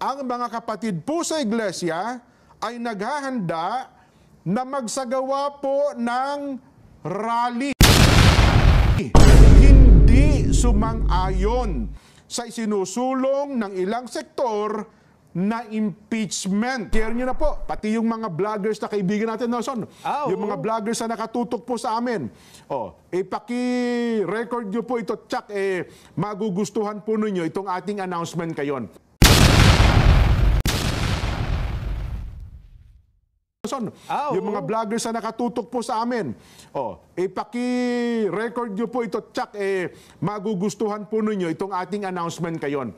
ang mga kapatid po sa iglesia ay naghahanda na magsagawa po ng rally. Hindi sumang-ayon sa isinusulong ng ilang sektor na impeachment. Share nyo na po, pati yung mga vloggers na kaibigan natin, Nelson. Yung mga vloggers na nakatutok po sa amin. Paki-record nyo po ito, tsak, magugustuhan po ninyo itong ating announcement kayon. Yung mga vloggers na nakatutok po sa amin. Paki-record nyo po ito, tsak, magugustuhan po ninyo itong ating announcement kayon.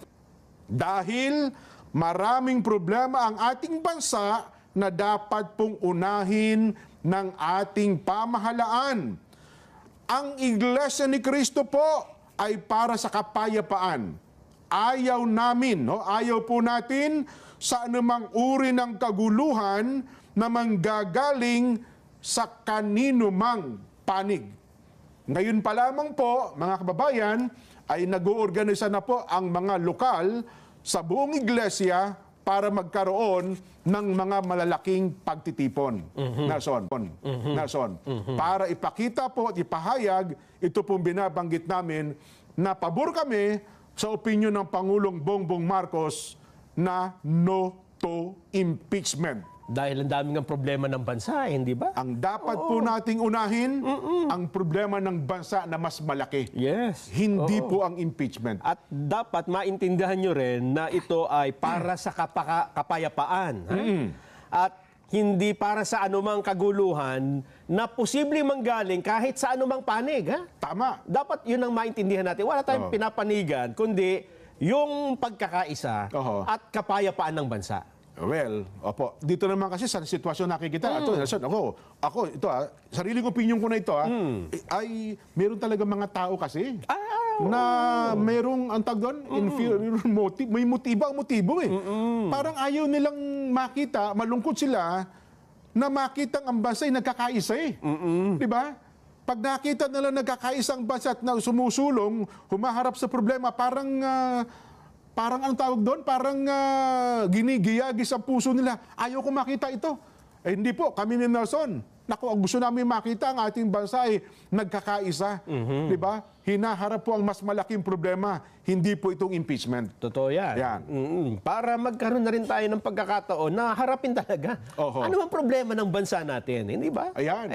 Dahil maraming problema ang ating bansa na dapat pong unahin ng ating pamahalaan. Ang Iglesia ni Cristo po ay para sa kapayapaan. Ayaw namin, ayaw po natin sa anumang uri ng kaguluhan na manggagaling sa kanino mang panig. Ngayon pa lamang po, mga kababayan, ay nag-uorganisa na po ang mga lokal sa buong iglesia para magkaroon ng mga malalaking pagtitipon. Nelson. Para ipakita po at ipahayag, ito pong binabanggit namin na pabor kami sa opinyon ng Pangulong Bongbong Marcos na no to impeachment. Dahil ang daming ang problema ng bansa, hindi ba? Ang dapat po nating unahin, ang problema ng bansa na mas malaki. Yes. Hindi po ang impeachment. At dapat maintindihan nyo rin na ito ay para sa kapayapaan. At hindi para sa anumang kaguluhan na posibleng manggaling kahit sa anumang panig. Tama. Dapat yun ang maintindihan natin. Wala tayong pinapanigan, kundi yung pagkakaisa at kapayapaan ng bansa. Well, opo. Dito naman kasi sa sitwasyon nakikita, ito sariling opinion ko na ito, ay meron talaga mga tao kasi na merong, ang tawag doon, inferior motive, may motibo Parang ayaw nilang makita, malungkot sila, na makita ang bansa ay nagkakaisa Di ba? Pag nakita nila nagkakaisang bansa at na sumusulong, humaharap sa problema, parang ang tawag doon, parang ginigiyagi sa puso nila. Ayaw ko makita ito. Hindi po, kami ni Nelson. Naku, gusto namin makita ang ating bansa ay nagkakaisa. Di ba? Hinaharap po ang mas malaking problema. Hindi po itong impeachment. Totoo yan. Para magkaroon na rin tayo ng pagkakataon na harapin talaga. Ano ang problema ng bansa natin? Hindi ba? Ayan.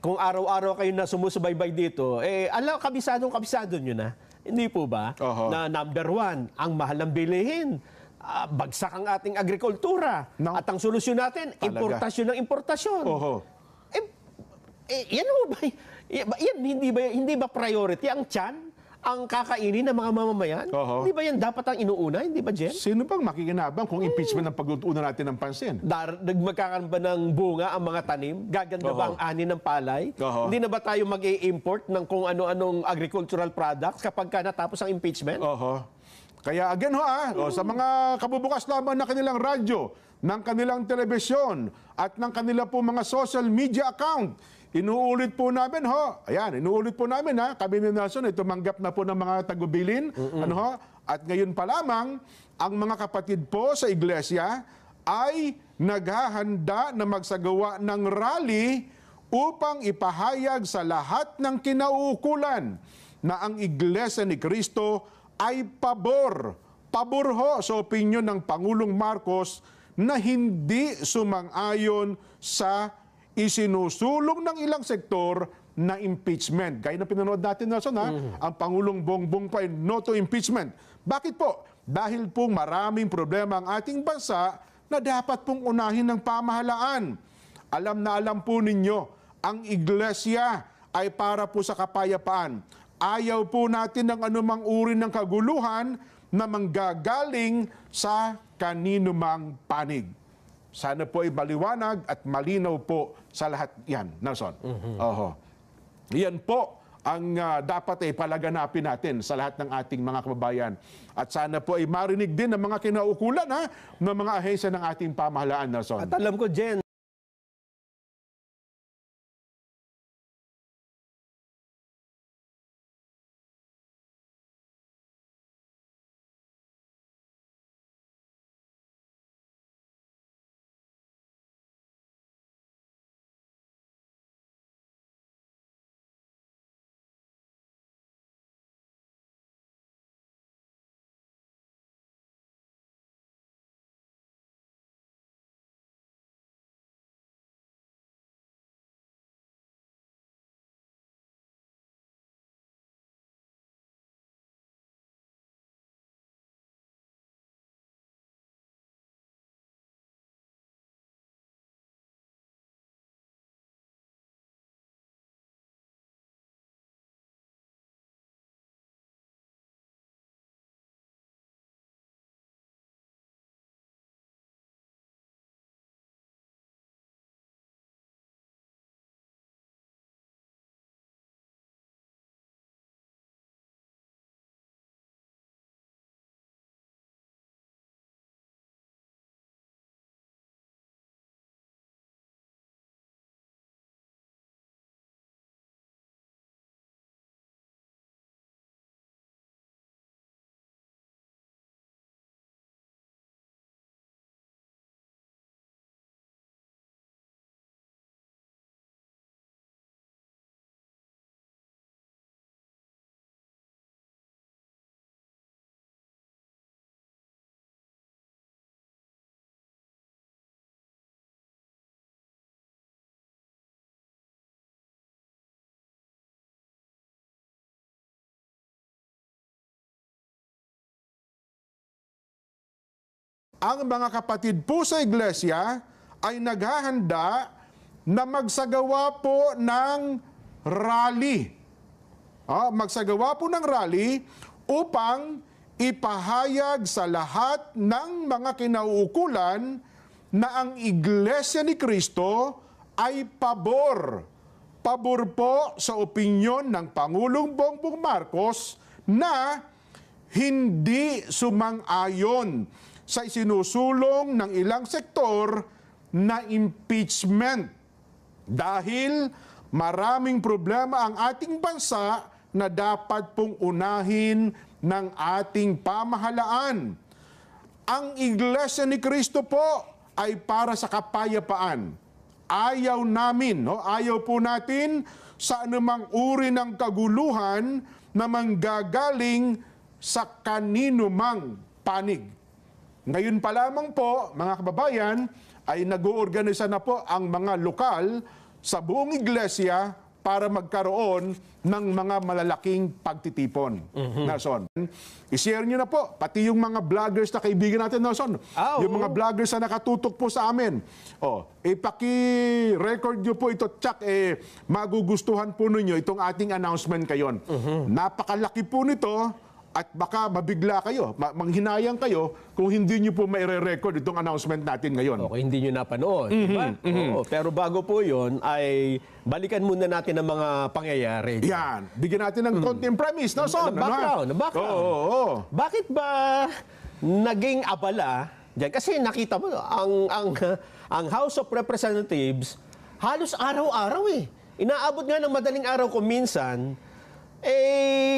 Kung araw-araw kayo na sumusubaybay dito, kabisadong nyo na. Hindi po ba? Na number one, ang mahal ng bilihin. Bagsak ang ating agrikultura. At ang solusyon natin, importasyon ng importasyon. Yan ho ba? Yan, hindi ba priority ang tiyan? Ang kakainin ng mga mamamayan? Hindi ba yan dapat ang inuuna? Hindi ba, Jen? Sino bang makikinabang kung impeachment ang pag-uuna natin ng pansin? Magkakaroon ba ng bunga ang mga tanim? Gaganda ba ang ani ng palay? Hindi na ba tayo mag-i-import ng kung ano-anong agricultural products kapag natapos ang impeachment? Kaya again sa mga kabubukas lamang na kanilang radyo, ng kanilang telebisyon, at ng kanila po mga social media account, inuulit po namin kami ni Nelson ay tumanggap na po ng mga tagubilin, at ngayon pa lamang, ang mga kapatid po sa iglesia ay naghahanda na magsagawa ng rally upang ipahayag sa lahat ng kinauukulan na ang Iglesia ni Cristo ay pabor sa opinyon ng Pangulong Marcos na hindi sumang-ayon sa isinusulong ng ilang sektor na impeachment. Gaya na pinanood natin, Nelson, ang Pangulong Bongbong pa ay no to impeachment. Bakit po? Dahil po maraming problema ang ating bansa na dapat pong unahin ng pamahalaan. Alam na alam po ninyo, ang iglesia ay para po sa kapayapaan. Ayaw po natin ng anumang uri ng kaguluhan na manggagaling sa kanino mang panig. Sana po ay maliwanag at malinaw po sa lahat yan, Nelson. Yan po ang dapat ay palaganapin natin sa lahat ng ating mga kababayan. At sana po ay marinig din ng mga kinaukulan ng mga ahensya ng ating pamahalaan, Nelson. At alam ko, Jen, ang mga kapatid po sa iglesia ay naghahanda na magsagawa po ng rally. Magsagawa po ng rally upang ipahayag sa lahat ng mga kinauukulan na ang Iglesia ni Cristo ay pabor. Pabor po sa opinyon ng Pangulong Bongbong Marcos na hindi sumang-ayon sa isinusulong ng ilang sektor na impeachment. Dahil maraming problema ang ating bansa na dapat pong unahin ng ating pamahalaan. Ang Iglesia ni Cristo po ay para sa kapayapaan. Ayaw namin, ayaw po natin sa anumang uri ng kaguluhan na manggagaling sa kanino mang panig. Ngayon pa lamang po, mga kababayan, ay nag-uorganisa na po ang mga lokal sa buong iglesia para magkaroon ng mga malalaking pagtitipon. Nelson, i-share nyo na po, pati yung mga vloggers na kaibigan natin, Nelson. Yung mga vloggers na nakatutok po sa amin. Paki-record nyo po ito, Chuck, magugustuhan po ninyo itong ating announcement kayon. Napakalaki po nito. At baka mabigla kayo, manghinayang kayo kung hindi nyo po maire-record itong announcement natin ngayon. Okay, hindi nyo napanood, diba? Pero bago po yun, ay balikan muna natin ang mga pangyayari. Yan. Bigyan natin ng konting premise, Nelson. Background. Bakit ba naging abala dyan? Kasi nakita mo, ang House of Representatives, halos araw-araw Inaabot nga ng madaling araw kung minsan,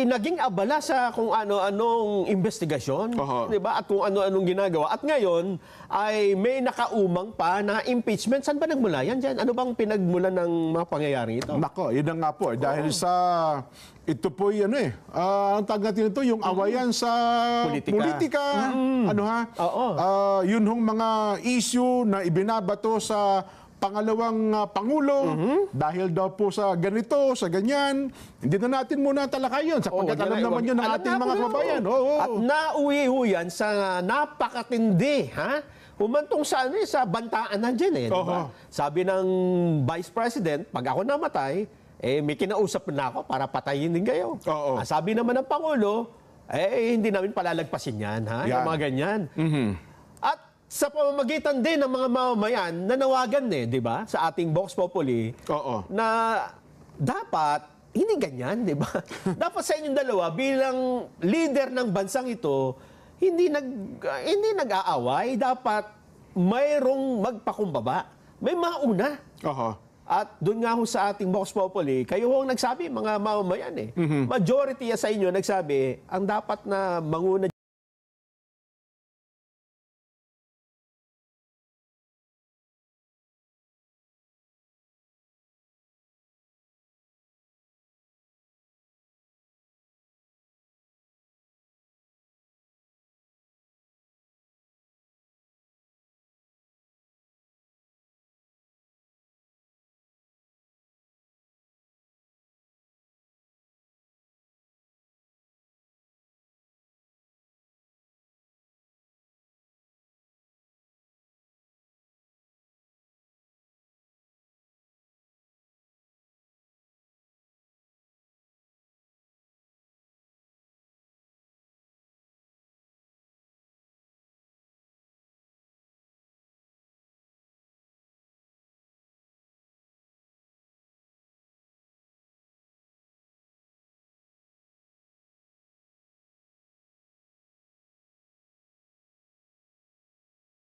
naging abala sa kung ano-anong investigasyon, di ba? At kung ano-anong ginagawa. At ngayon ay may nakaumang pa na impeachment. Saan ba nagmula yan dyan? Ano bang pinagmula ng mga pangyayaring ito? Nako, yun na nga po. Dahil sa ito po ang tag natin ito, yung awayan sa politika. Yun hong mga issue na ibinabato sa pangalawang Pangulo, dahil daw po sa ganito, sa ganyan, hindi na natin muna talakayin sapagkat alam naman yun ng ating mga kababayan. At nauwi ho yan sa napakatindi, humantong sa bantaan nandiyan diba? Sabi ng Vice President, pag ako namatay, may kinausap na ako para patayin din kayo. Sabi naman ng Pangulo, hindi namin palalagpasin yan, yung mga ganyan. At sa pamamagitan din ng mga mamamayan, nanawagan di ba, sa ating Vox Populi, na dapat, hindi ganyan, di ba? Dapat sa inyong dalawa, bilang leader ng bansang ito, hindi nag-aaway, dapat mayroong magpakumbaba. May mauna. At doon nga ho sa ating Vox Populi, kayo ho ang nagsabi, mga mamamayan Majority sa inyo nagsabi, ang dapat na manguna